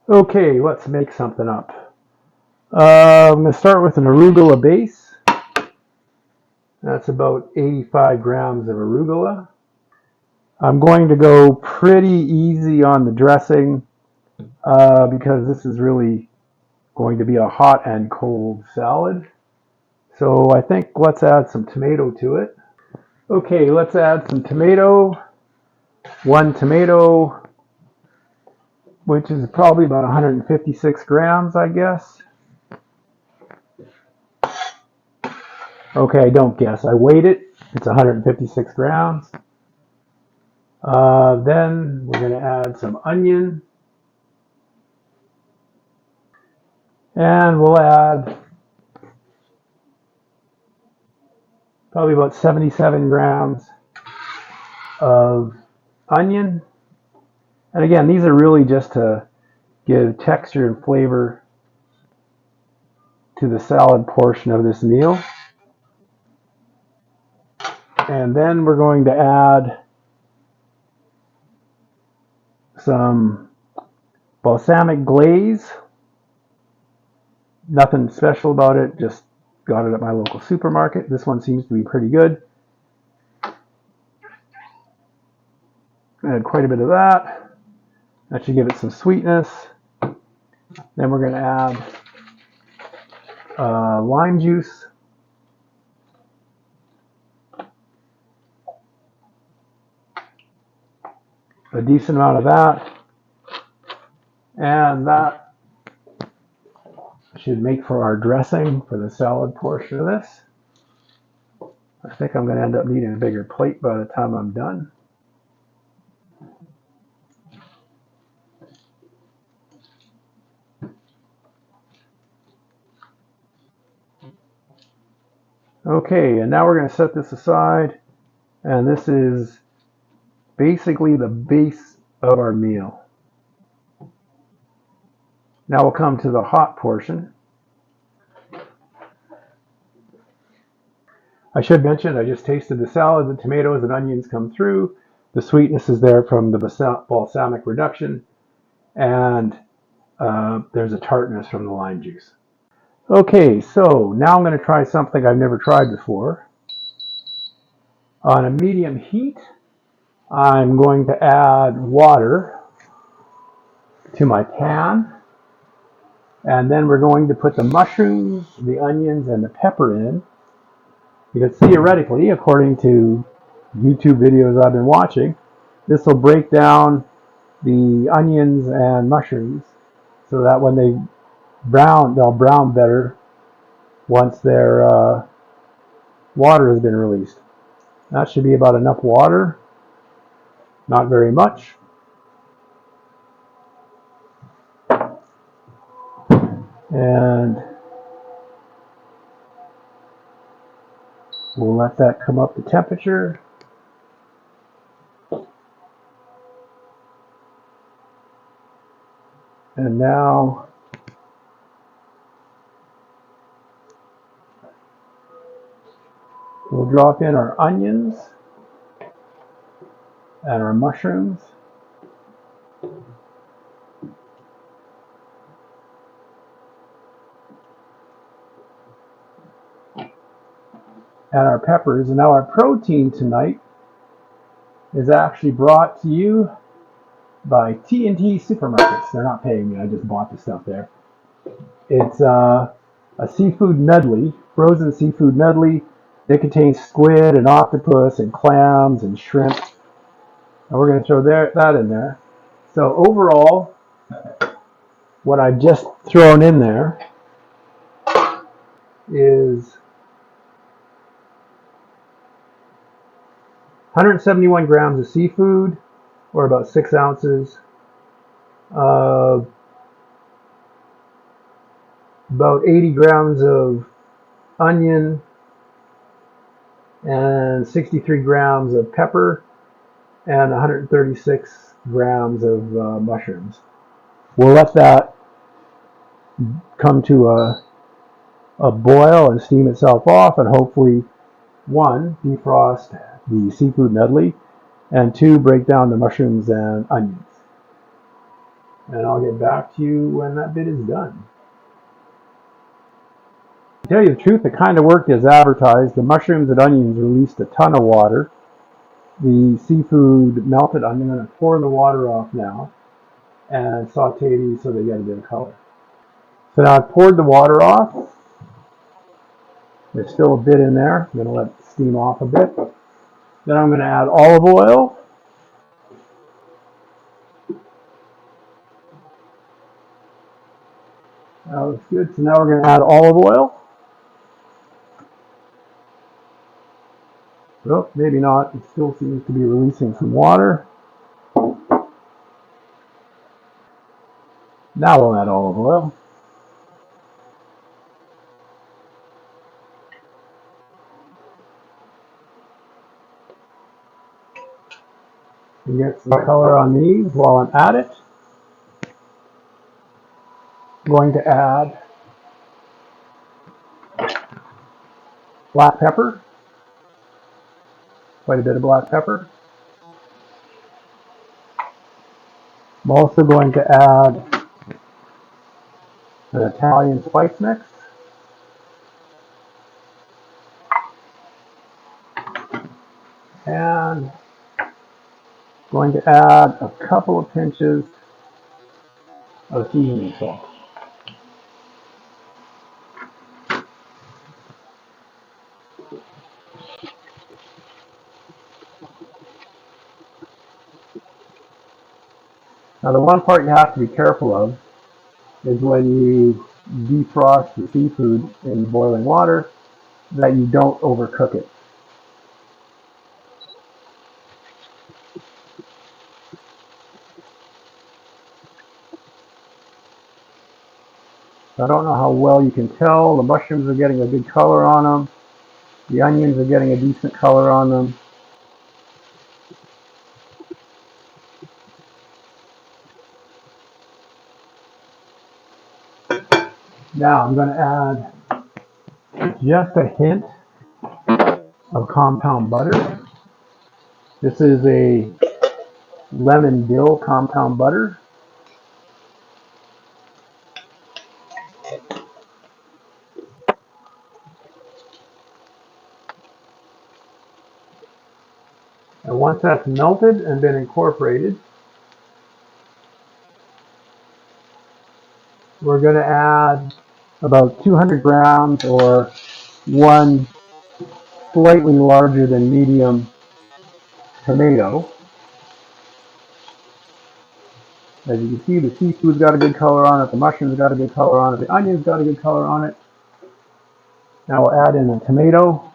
Okay, let's make something up. I'm going to start with an arugula base. That's about 85 grams of arugula. I'm going to go pretty easy on the dressing because this is really going to be a hot and cold salad. So I think let's add some tomato to it. Okay, let's add some tomato. One tomato, which is probably about 156 grams, I guess. Okay, don't guess. I weighed it. It's 156 grams. Then we're going to add some onion. And we'll add probably about 77 grams of onion. And again, these are really just to give texture and flavor to the salad portion of this meal. And then we're going to add some balsamic glaze. Nothing special about it, just got it at my local supermarket. This one seems to be pretty good. Add quite a bit of that. That should give it some sweetness. Then we're going to add lime juice. A decent amount of that. And that should make for our dressing for the salad portion of this. I think I'm going to end up needing a bigger plate by the time I'm done. Okay, and now we're going to set this aside, and this is basically the base of our meal. Now we'll come to the hot portion. I should mention I just tasted the salad. The tomatoes and onions come through. The sweetness is there from the balsamic reduction, and there's a tartness from the lime juice. Okay, so now I'm going to try something I've never tried before. On a medium heat, I'm going to add water to my pan, and then we're going to put the mushrooms, the onions, and the pepper in. Because theoretically, according to YouTube videos I've been watching, this will break down the onions and mushrooms so that when they brown, they'll brown better once their water has been released. That should be about enough water, not very much. And we'll let that come up to temperature. And now we'll drop in our onions and our mushrooms. And our peppers. And now our protein tonight is actually brought to you by T&T Supermarkets. They're not paying me, I just bought the stuff there. It's a seafood medley, frozen seafood medley. It contains squid and octopus and clams and shrimp. And we're going to throw that in there. So overall, what I've just thrown in there is 171 grams of seafood, or about 6 ounces. About 80 grams of onion and 63 grams of pepper and 136 grams of mushrooms. We'll let that come to a boil and steam itself off, and hopefully, 1, defrost the seafood medley, and 2, break down the mushrooms and onions. and I'll get back to you when that bit is done. To tell you the truth, it kind of worked as advertised. The mushrooms and onions released a ton of water. The seafood melted. I'm going to pour the water off now and saute these so they get a bit of color. So now I've poured the water off. There's still a bit in there. I'm going to let it steam off a bit. Then I'm going to add olive oil. That looks good. So now we're going to add olive oil. Oh, maybe not. It still seems to be releasing some water. Now we'll add olive oil. And get some color on these while I'm at it. I'm going to add black pepper. Quite a bit of black pepper. I'm also going to add an Italian spice mix. And going to add a couple of pinches of seasoning salt. Now the one part you have to be careful of is when you defrost the seafood in boiling water that you don't overcook it. I don't know how well you can tell. The mushrooms are getting a good color on them. The onions are getting a decent color on them. Now I'm going to add just a hint of compound butter. This is a lemon dill compound butter. And once that's melted and been incorporated, we're going to add about 200 grams or one slightly larger than medium tomato. As you can see, the seafood's got a good color on it, the mushrooms got a good color on it, the onions got a good color on it. Now we'll add in the tomato.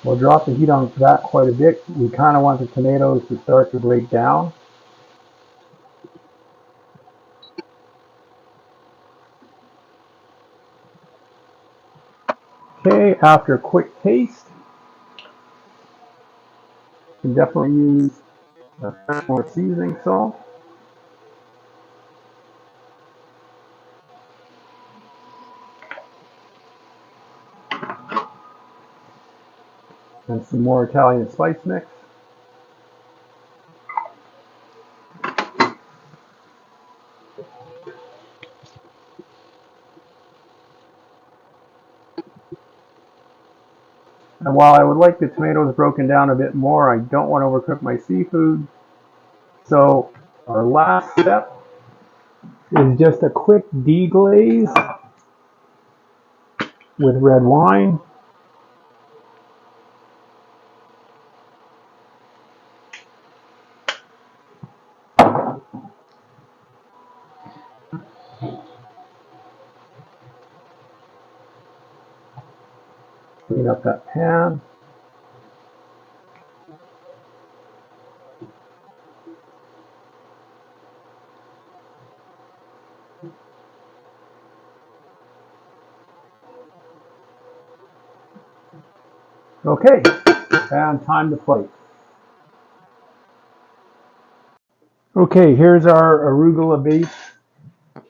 We'll drop the heat on that quite a bit. We kind of want the tomatoes to start to break down. Okay, after a quick taste, you can definitely use more seasoning salt. And some more Italian spice mix. And while I would like the tomatoes broken down a bit more, I don't want to overcook my seafood. So our last step is just a quick deglaze with red wine. Clean up that pan. Okay, and time to plate. Okay, here's our arugula base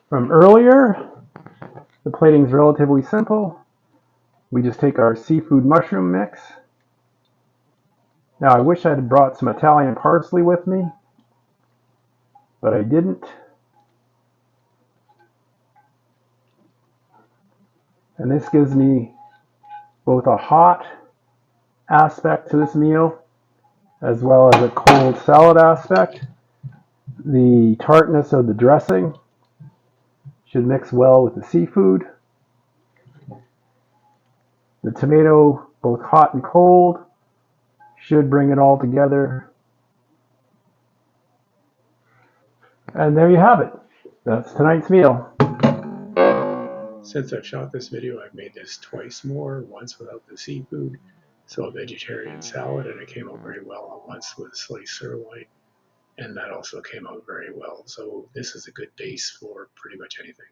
from earlier. The plating is relatively simple. We just take our seafood mushroom mix. Now I wish I had brought some Italian parsley with me, but I didn't. And this gives me both a hot aspect to this meal as well as a cold salad aspect. The tartness of the dressing should mix well with the seafood. The tomato, both hot and cold, should bring it all together. And there you have it. That's tonight's meal. Since I've shot this video, I've made this twice more, once without the seafood, so a vegetarian salad, and it came out very well, once with sliced sirloin, and that also came out very well. So this is a good base for pretty much anything.